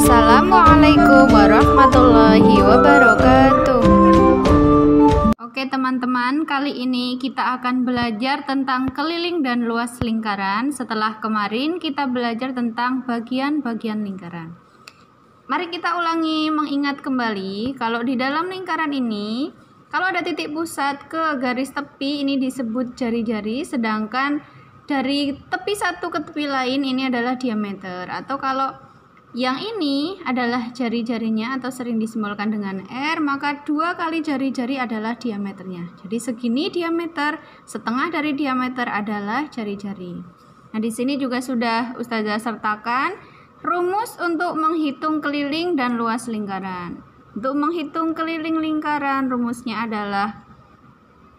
Assalamualaikum warahmatullahi wabarakatuh. Oke teman-teman, kali ini kita akan belajar tentang keliling dan luas lingkaran. Setelah kemarin kita belajar tentang bagian-bagian lingkaran. Mari kita ulangi, mengingat kembali kalau di dalam lingkaran ini, kalau ada titik pusat ke garis tepi ini disebut jari-jari, sedangkan dari tepi satu ke tepi lain ini adalah diameter. Atau kalau yang ini adalah jari-jarinya atau sering disimbolkan dengan R, maka 2 kali jari-jari adalah diameternya. Jadi segini diameter, setengah dari diameter adalah jari-jari. Nah, di sini juga sudah Ustazah sertakan rumus untuk menghitung keliling dan luas lingkaran. Untuk menghitung keliling lingkaran rumusnya adalah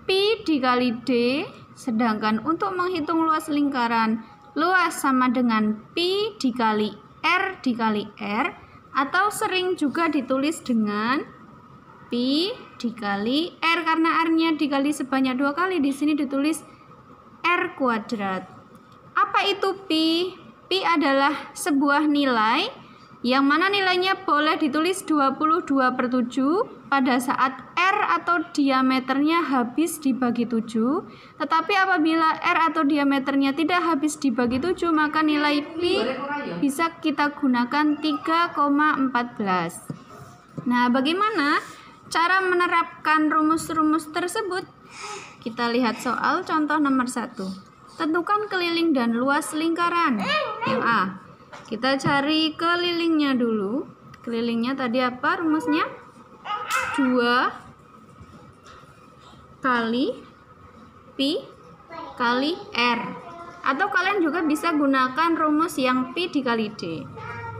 Pi dikali D, sedangkan untuk menghitung luas lingkaran, luas sama dengan Pi dikali R dikali R, atau sering juga ditulis dengan Pi dikali R, karena R-nya dikali sebanyak 2 kali, di sini ditulis R kuadrat. Apa itu Pi? Pi adalah sebuah nilai yang mana nilainya boleh ditulis 22/7 pada saat R atau diameternya habis dibagi 7. Tetapi apabila R atau diameternya tidak habis dibagi 7, maka nilai Pi bisa kita gunakan 3,14. Nah, bagaimana cara menerapkan rumus-rumus tersebut? Kita lihat soal contoh nomor 1. Tentukan keliling dan luas lingkaran. Yang A, kita cari kelilingnya dulu. Kelilingnya tadi apa rumusnya? 2 kali Pi kali R. Atau kalian juga bisa gunakan rumus yang Pi dikali D.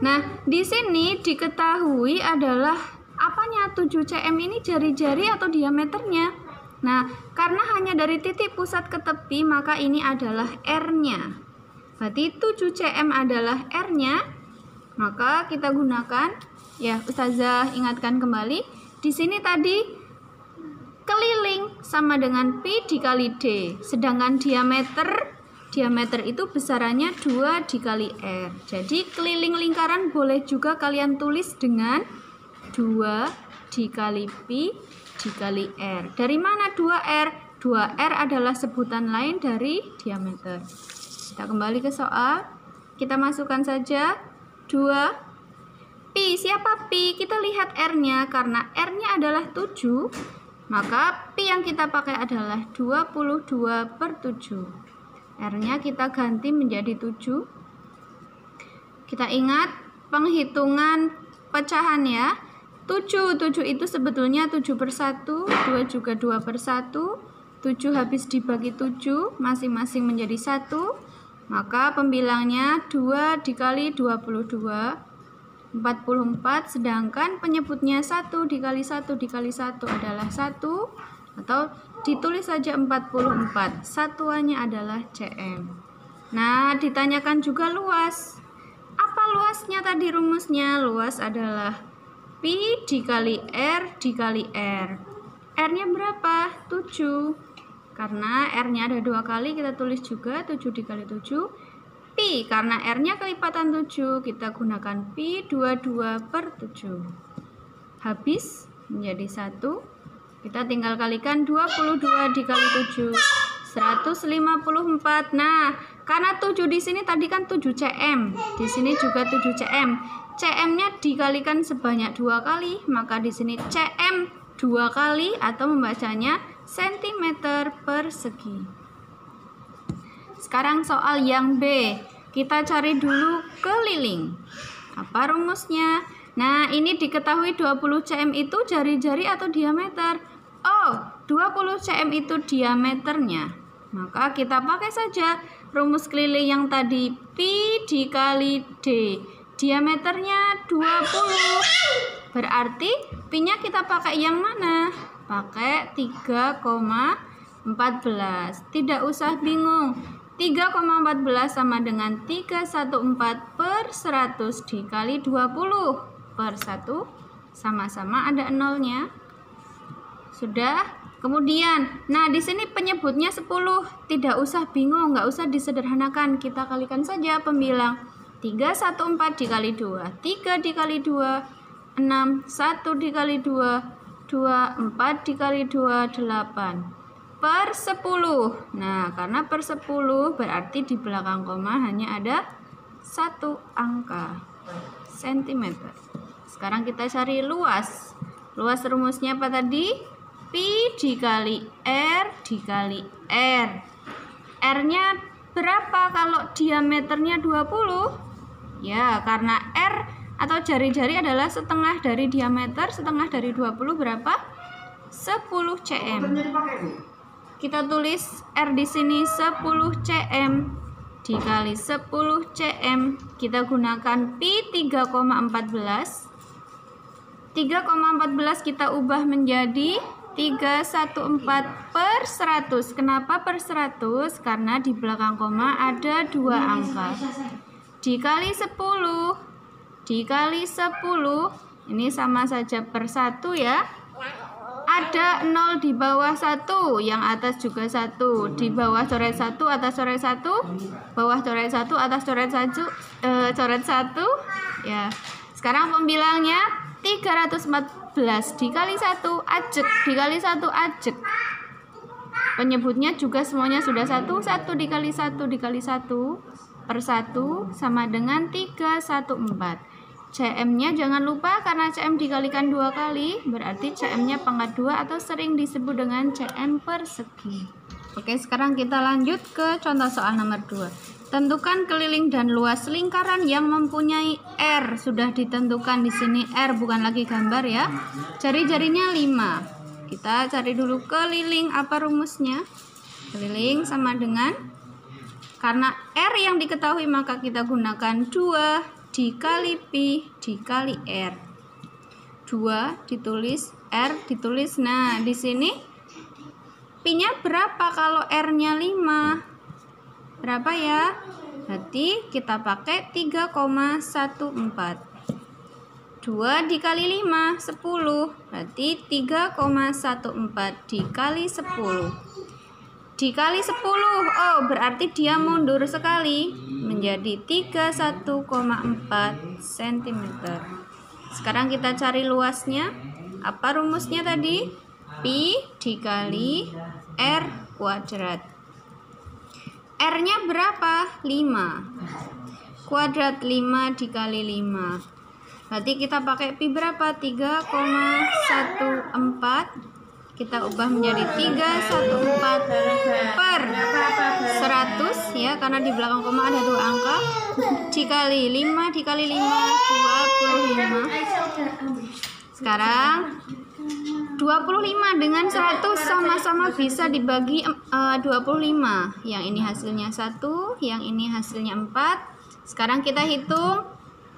Nah, di sini diketahui adalah apanya 7 cm ini jari-jari atau diameternya. Nah, karena hanya dari titik pusat ke tepi, maka ini adalah R-nya. Berarti 7 cm adalah R-nya. Maka kita gunakan, ya Ustazah ingatkan kembali, di sini tadi keliling sama dengan Pi dikali D, sedangkan diameter itu besarannya 2 dikali R. Jadi keliling lingkaran boleh juga kalian tulis dengan 2 dikali Pi dikali R. Dari mana 2R? 2R adalah sebutan lain dari diameter. Kita kembali ke soal. Kita masukkan saja 2 Pi. Siapa Pi? Kita lihat R-nya. Karena R-nya adalah 7, maka Pi yang kita pakai adalah 22/7. R-nya kita ganti menjadi 7. Kita ingat penghitungan pecahan ya. 7 itu sebetulnya 7/1, 2 juga 2/1. 7 habis dibagi 7, masing-masing menjadi 1. Maka pembilangnya 2 dikali 22, 44, sedangkan penyebutnya 1 dikali 1 dikali 1 adalah 1, atau ditulis saja 44. Satuannya adalah cm. Nah, ditanyakan juga luas. Apa luasnya tadi rumusnya? Luas adalah Pi dikali R dikali R. R-nya berapa? 7. Karena R-nya ada 2 kali, kita tulis juga 7 dikali 7. Pi, karena R-nya kelipatan 7, kita gunakan Pi 22/7. Habis menjadi 1. Kita tinggal kalikan 22 dikali 7, 154. Nah, karena 7 di sini tadi kan 7 cm, di sini juga 7 cm. Cm-nya dikalikan sebanyak 2 kali, maka di sini cm 2 kali, atau membacanya cm persegi. Sekarang soal yang B. Kita cari dulu keliling. Apa rumusnya? Nah, ini diketahui 20 cm itu jari-jari atau diameter. Oh, 20 cm itu diameternya. Maka kita pakai saja rumus keliling yang tadi, Pi dikali D. Diameternya 20. Berarti Pi-nya kita pakai yang mana? Pakai 3,14. Tidak usah bingung. 3,14 sama dengan 314/100 dikali 20/1. Sama-sama ada nolnya. Sudah? Kemudian, nah di sini penyebutnya 10. Tidak usah bingung, nggak usah disederhanakan. Kita kalikan saja pembilang 314 dikali 2, 3 dikali 2, 6, 1 dikali 2, 4 dikali 2, 8. Per 10. Nah, karena per 10 berarti di belakang koma hanya ada satu angka, sentimeter. Sekarang kita cari luas. Luas rumusnya apa tadi? Pi dikali R dikali R. R-nya berapa kalau diameternya 20? Ya, karena R atau jari-jari adalah setengah dari diameter, setengah dari 20 berapa? 10 cm. Kita tulis R di sini 10 cm dikali 10 cm. Kita gunakan pi 3,14. 3,14 kita ubah menjadi 314 per 100. Kenapa per 100? Karena di belakang koma ada dua angka. Dikali 10 dikali 10, ini sama saja per 1 ya. Ada 0 di bawah 1, yang atas juga 1. Di bawah coret 1, atas coret 1, bawah coret 1, atas coret 1, coret 1 ya. Sekarang pembilangnya 314 dikali 1 ajek, dikali 1 ajek. Penyebutnya juga semuanya sudah 1 dikali 1 dikali 1 per 1 sama dengan 314. CM-nya jangan lupa, karena CM dikalikan 2 kali, berarti CM-nya pangkat 2 atau sering disebut dengan CM persegi. Oke, sekarang kita lanjut ke contoh soal nomor 2. Tentukan keliling dan luas lingkaran yang mempunyai R. Sudah ditentukan di sini R, bukan lagi gambar ya. Jari-jarinya 5. Kita cari dulu keliling, apa rumusnya? Keliling sama dengan, karena R yang diketahui maka kita gunakan 2 dikali pi dikali R. 2 ditulis, R ditulis. Nah, di sini pi-nya berapa kalau R-nya 5? Berapa ya? Berarti kita pakai 3,14. 2 dikali 5, 10. Berarti 3,14 dikali 10. Dikali 10, oh berarti dia mundur sekali menjadi 31,4 cm. Sekarang kita cari luasnya. Apa rumusnya tadi? Pi dikali R kuadrat. R-nya berapa? 5. Kuadrat 5 dikali 5. Berarti kita pakai pi berapa? 3,14. Kita ubah menjadi 314 per 100 ya, karena di belakang koma ada dua angka, dikali 5 dikali 5, 25. Sekarang 25 dengan 100 sama-sama bisa dibagi 25. Yang ini hasilnya 1, yang ini hasilnya 4. Sekarang kita hitung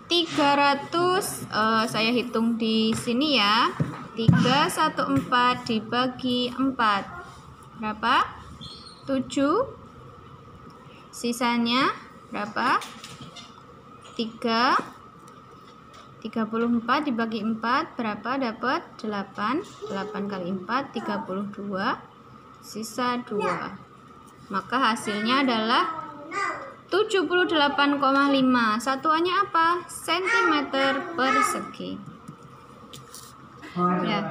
300, saya hitung di sini ya. 314 dibagi 4 berapa? 7. Sisanya berapa? 34 dibagi 4 berapa? Dapat 8. 8 kali 4 32. Sisa 2. Maka hasilnya adalah 78,5. Satuannya apa? Sentimeter persegi. Ya.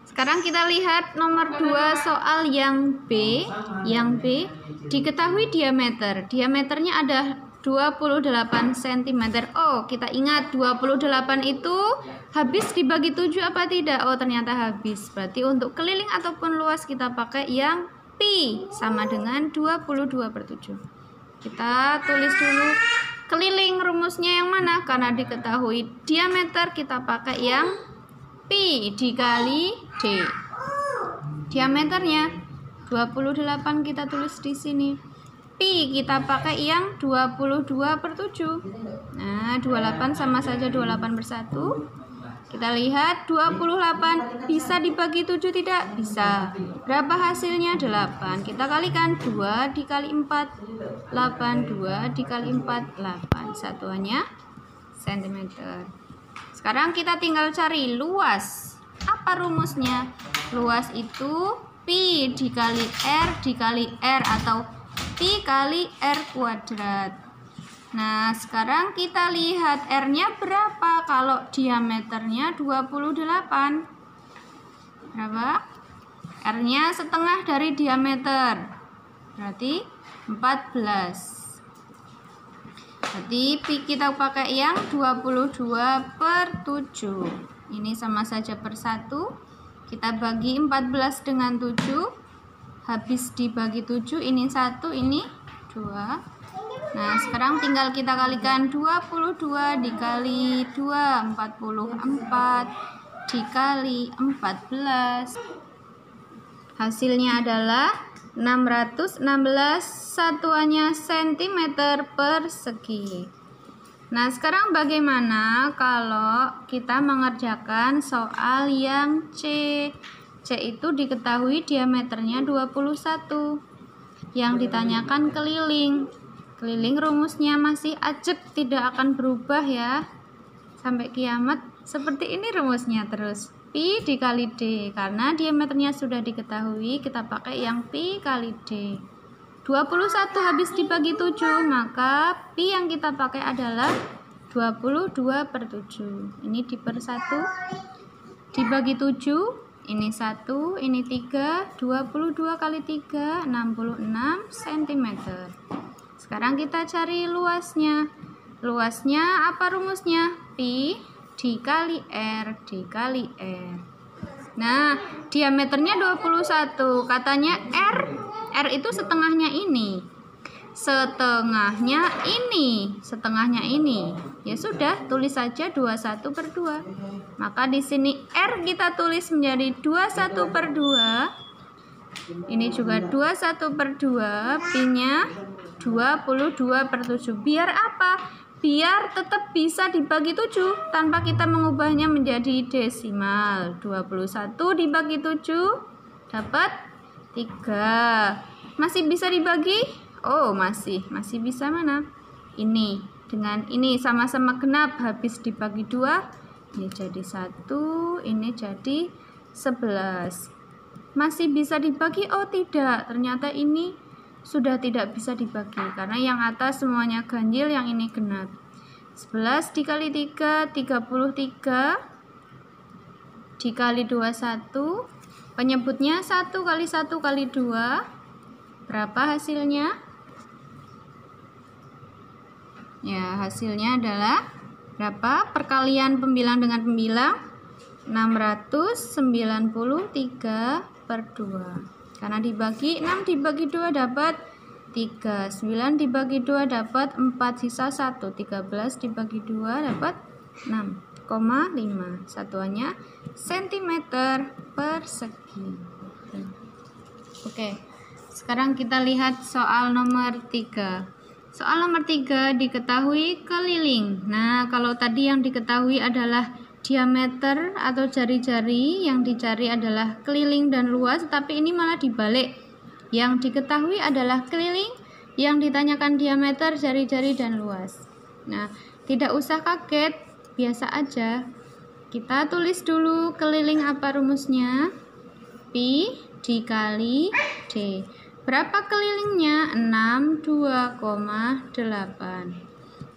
Sekarang kita lihat nomor 2 soal yang B. Yang B diketahui diameter. Diameternya ada 28 cm. Oh, kita ingat 28 itu habis dibagi 7 apa tidak? Oh, ternyata habis. Berarti untuk keliling ataupun luas kita pakai yang pi sama dengan 22/7. Kita tulis dulu keliling, rumusnya yang mana? Karena diketahui diameter kita pakai yang pi dikali D. Diameternya 28 kita tulis di sini. Pi kita pakai yang 22/7. Nah, 28 sama saja 28/1. Kita lihat 28 bisa dibagi 7 tidak? Bisa. Berapa hasilnya? 8. Kita kalikan 2 dikali 4 8, 2 dikali 4 8. Satuannya sentimeter. Sekarang kita tinggal cari luas. Apa rumusnya? Luas itu pi dikali R dikali R atau pi kali R kuadrat. Nah, sekarang kita lihat R-nya berapa kalau diameternya 28. Berapa? R-nya setengah dari diameter. Berarti 14. Berarti kita pakai yang 22/7. Ini sama saja per 1. Kita bagi 14 dengan 7. Habis dibagi 7, ini 1, ini 2. Nah, sekarang tinggal kita kalikan 22 dikali 2, 44 dikali 14. Hasilnya adalah 616 satuannya cm persegi. Nah, sekarang bagaimana kalau kita mengerjakan soal yang C? C itu diketahui diameternya 21. Yang ditanyakan keliling. Keliling rumusnya masih ajek, tidak akan berubah ya sampai kiamat. Seperti ini rumusnya terus. Pi dikali D. Karena diameternya sudah diketahui, kita pakai yang Pi kali D. 21 habis dibagi 7, maka Pi yang kita pakai adalah 22/7. Ini di per 1 dibagi 7, ini 1, ini 3, 22 kali 3, 66 cm. Sekarang kita cari luasnya. Luasnya apa rumusnya? Pi dikali R dikali R. Nah, diameternya 21. Katanya R itu setengahnya ini. Setengahnya ini. Ya sudah, tulis saja 21/2. Maka di sini R kita tulis menjadi 21/2. Ini juga 21/2, Pi-nya 22/7. Biar apa? Biar tetap bisa dibagi 7 tanpa kita mengubahnya menjadi desimal. 21 dibagi 7 dapat 3. Masih bisa dibagi? Oh, masih bisa. Mana? Ini dengan ini sama-sama genap, habis dibagi 2, ini jadi 1, ini jadi 11. Masih bisa dibagi? Oh tidak, ternyata ini sudah tidak bisa dibagi karena yang atas semuanya ganjil, yang ini genap. 11 dikali 3, 33 dikali 21. Penyebutnya 1 kali 1 kali 2. Berapa hasilnya? Ya, hasilnya adalah berapa? Perkalian pembilang dengan pembilang 693/2. Karena dibagi 6 dibagi 2 dapat 3, 9 dibagi 2 dapat 4, sisa 1, 13 dibagi 2 dapat 6,5. Satuannya cm persegi. Oke, sekarang kita lihat soal nomor 3. Soal nomor 3 diketahui keliling. Nah, kalau tadi yang diketahui adalah diameter atau jari-jari, yang dicari adalah keliling dan luas, tapi ini malah dibalik. Yang diketahui adalah keliling, yang ditanyakan diameter, jari-jari, dan luas. Nah, tidak usah kaget, biasa aja. Kita tulis dulu keliling apa rumusnya? Pi dikali D. Berapa kelilingnya? 62,8.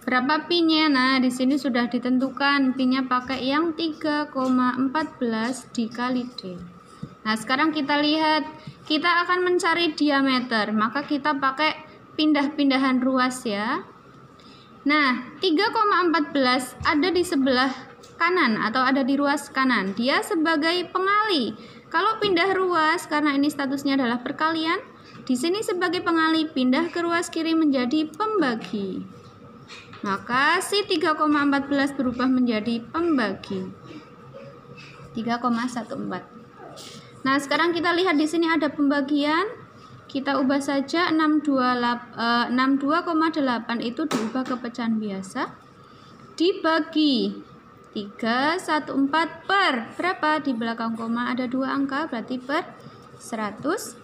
Berapa pi-nya? Nah, di sini sudah ditentukan. Pi-nya pakai yang 3,14 dikali D. Nah, sekarang kita lihat. Kita akan mencari diameter. Maka kita pakai pindah-pindahan ruas ya. Nah, 3,14 ada di sebelah kanan atau ada di ruas kanan. Dia sebagai pengali. Kalau pindah ruas, karena ini statusnya adalah perkalian, di sini sebagai pengali, pindah ke ruas kiri menjadi pembagi. Maka si 3,14 berubah menjadi pembagi 3,14. Nah, sekarang kita lihat di sini ada pembagian. Kita ubah saja 62,8 itu diubah ke pecahan biasa. Dibagi 314 per berapa? Di belakang koma ada 2 angka, berarti per 100.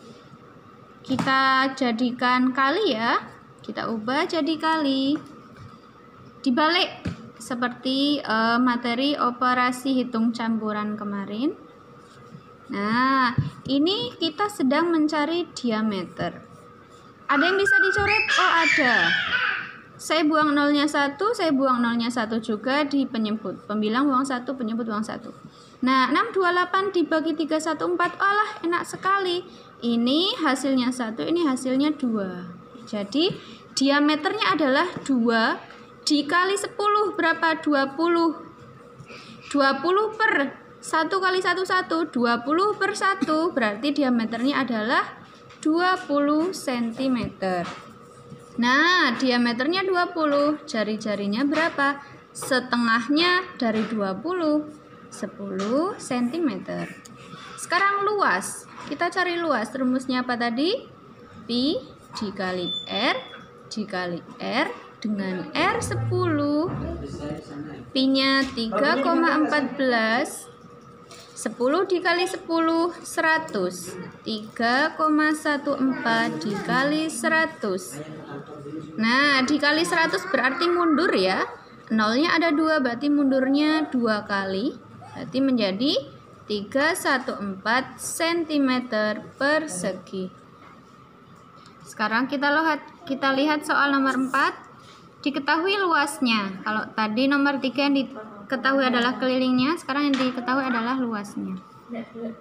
Kita jadikan kali ya. Kita ubah jadi kali. Dibalik seperti materi operasi hitung campuran kemarin. Nah, ini kita sedang mencari diameter. Ada yang bisa dicoret? Oh, ada. saya buang nolnya 1, saya buang nolnya 1 juga di penyebut. Pembilang buang 1, penyebut buang 1. Nah, 628 dibagi 314. Alah, enak sekali. Ini hasilnya 1, ini hasilnya 2. Jadi, diameternya adalah 2 dikali 10. Berapa? 20. 20 per 1 kali 1, 1. 20 per 1. Berarti diameternya adalah 20 cm. Nah, diameternya 20, jari-jarinya berapa? Setengahnya dari 20, 10 cm. Sekarang luas, kita cari luas. Rumusnya apa tadi? Pi dikali R dikali R dengan R 10. Pi-nya 3,14. 10 dikali 10, 100. 3,14 dikali 100. Nah, dikali 100 berarti mundur ya. Nolnya ada 2, berarti mundurnya 2 kali. Berarti menjadi 314 cm persegi. Sekarang kita lihat soal nomor 4. Diketahui luasnya. Kalau tadi nomor 3 yang diketahui adalah kelilingnya, sekarang yang diketahui adalah luasnya.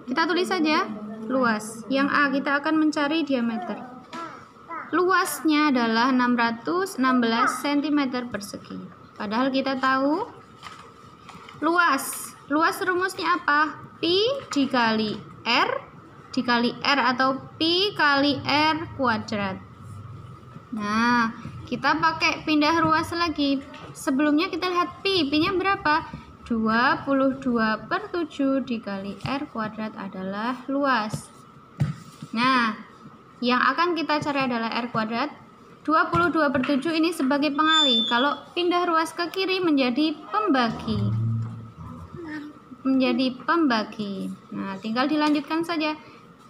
Kita tulis saja luas. Yang A kita akan mencari diameter. Luasnya adalah 616 cm persegi. Padahal kita tahu luas. Luas rumusnya apa? Pi dikali R dikali R atau Pi kali R kuadrat. Nah, kita pakai pindah ruas lagi. Sebelumnya kita lihat Pi-nya berapa? 22 per 7 dikali R kuadrat adalah luas. Nah, yang akan kita cari adalah R kuadrat. 22 per 7 ini sebagai pengali. Kalau pindah ruas ke kiri menjadi pembagi. Nah, tinggal dilanjutkan saja.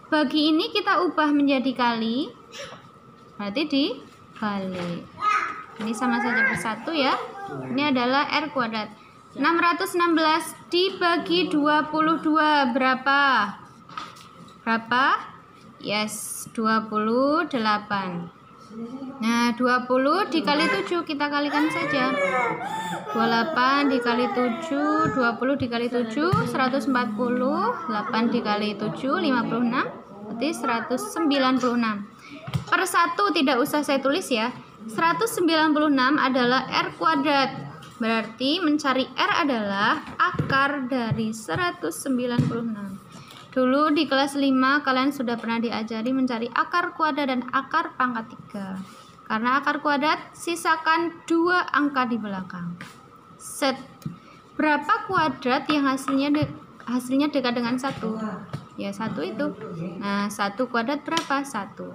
Bagi ini kita ubah menjadi kali. Berarti dibalik. Ini sama saja bersatu ya. Ini adalah R kuadrat. 616 dibagi 22 berapa? Yes, 28. Nah, 20 dikali 7 kita kalikan saja. 28 dikali 7, 20 dikali 7, 140. 8 dikali 7, 56. Berarti 196. Per 1 tidak usah saya tulis ya. 196 adalah R kuadrat. Berarti mencari R adalah akar dari 196. Dulu di kelas 5 kalian sudah pernah diajari mencari akar kuadrat dan akar pangkat 3. Karena akar kuadrat sisakan 2 angka di belakang. Set. Berapa kuadrat yang hasilnya dekat dengan 1? Ya 1 itu. Nah, 1 kuadrat berapa? 1.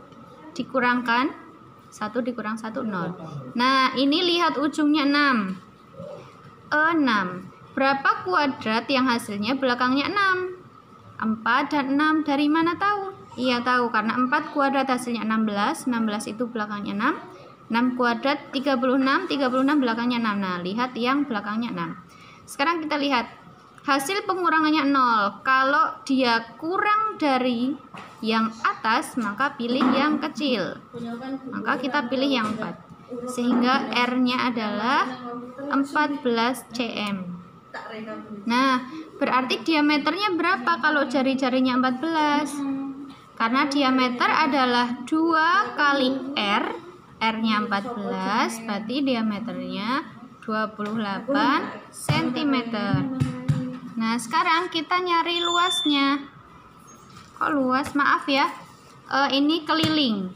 Dikurangkan 1 dikurang 1, 0. Nah, ini lihat ujungnya 6. 6. Berapa kuadrat yang hasilnya belakangnya 6? 4 dan 6 dari mana tahu? Iya tahu, karena 4 kuadrat hasilnya 16. 16 itu belakangnya 6. 6 kuadrat 36. 36 belakangnya 6. Nah, lihat yang belakangnya 6. Sekarang kita lihat hasil pengurangannya 0. Kalau dia kurang dari yang atas, maka pilih yang kecil. Maka kita pilih yang 4. Sehingga R-nya adalah 14 cm. Nah, berarti diameternya berapa kalau jari-jarinya 14? Karena diameter adalah 2 kali R. R-nya 14, berarti diameternya 28 cm. Nah, sekarang kita nyari luasnya. Kok luas? Maaf ya. Ini keliling.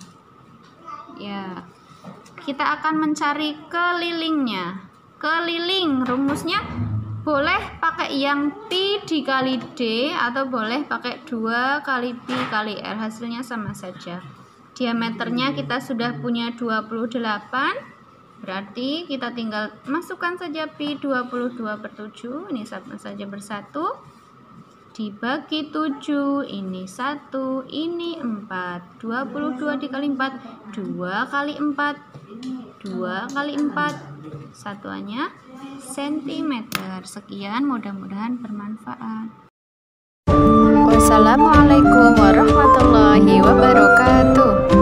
Ya. Kita akan mencari kelilingnya. Keliling rumusnya boleh pakai yang Pi dikali D atau boleh pakai 2 kali Pi kali R. Hasilnya sama saja. Diameternya kita sudah punya 28. Berarti kita tinggal masukkan saja Pi 22 per 7. Ini sama saja bersatu. Dibagi 7. Ini 1. Ini 4. 22 dikali 4. 2 kali 4. 2 kali 4. Satuannya sentimeter. Sekian, mudah-mudahan bermanfaat. Wassalamualaikum warahmatullahi wabarakatuh.